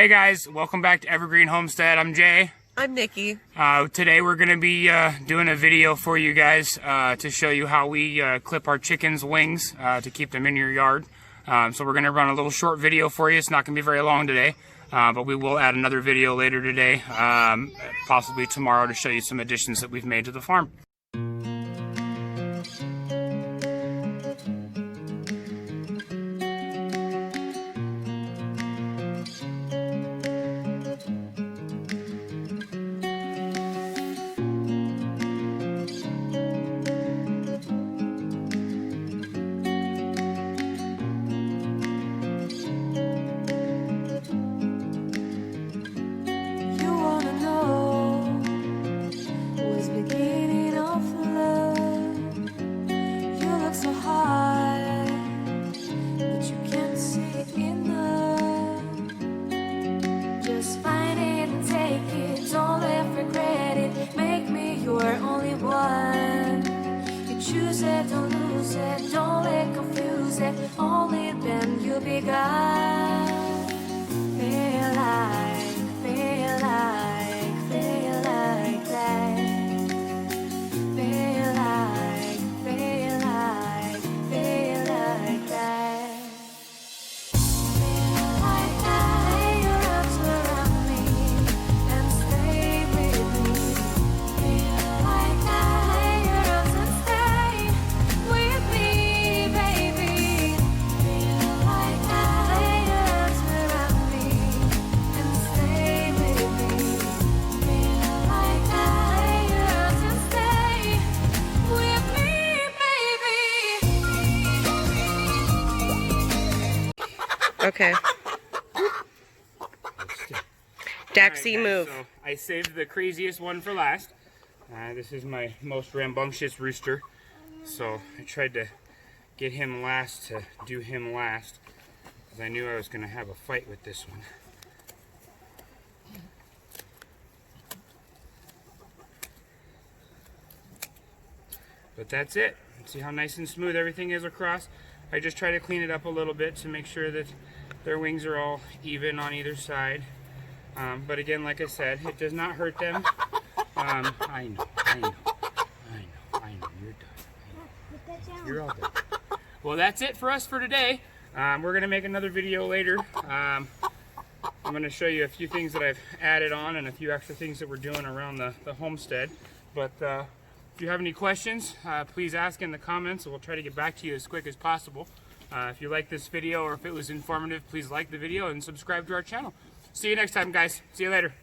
Hey guys, welcome back to Evergreen Homestead. I'm Jay. I'm Nikki. Today we're going to be doing a video for you guys to show you how we clip our chickens' wings to keep them in your yard. So we're going to run a little short video for you. It's not going to be very long today, but we will add another video later today, possibly tomorrow, to show you some additions that we've made to the farm. Choose it, don't lose it, don't let confuse it. Only then you'll be God. Feel like that. Feel like that. Feel like that. Lay your arms around me and stay with me. Feel like that. Lay your arms and stay with me, baby. Feel like that. Lay your arms around me and stay with me. Feel like that. Lay your arms and stay with me, baby. Okay. Daxie, Alright, move. So I saved the craziest one for last. This is my most rambunctious rooster. So I tried to get him last to do him last, because I knew I was going to have a fight with this one. But that's it. See how nice and smooth everything is across? I just try to clean it up a little bit to make sure that their wings are all even on either side. But again, like I said, it does not hurt them. I know, you're done. You're all done. Well, that's it for us for today. We're going to make another video later. I'm going to show you a few things that I've added on and a few extra things that we're doing around the homestead. But if you have any questions, please ask in the comments, and we'll try to get back to you as quick as possible. If you like this video or if it was informative, please like the video and subscribe to our channel. See you next time, guys. See you later.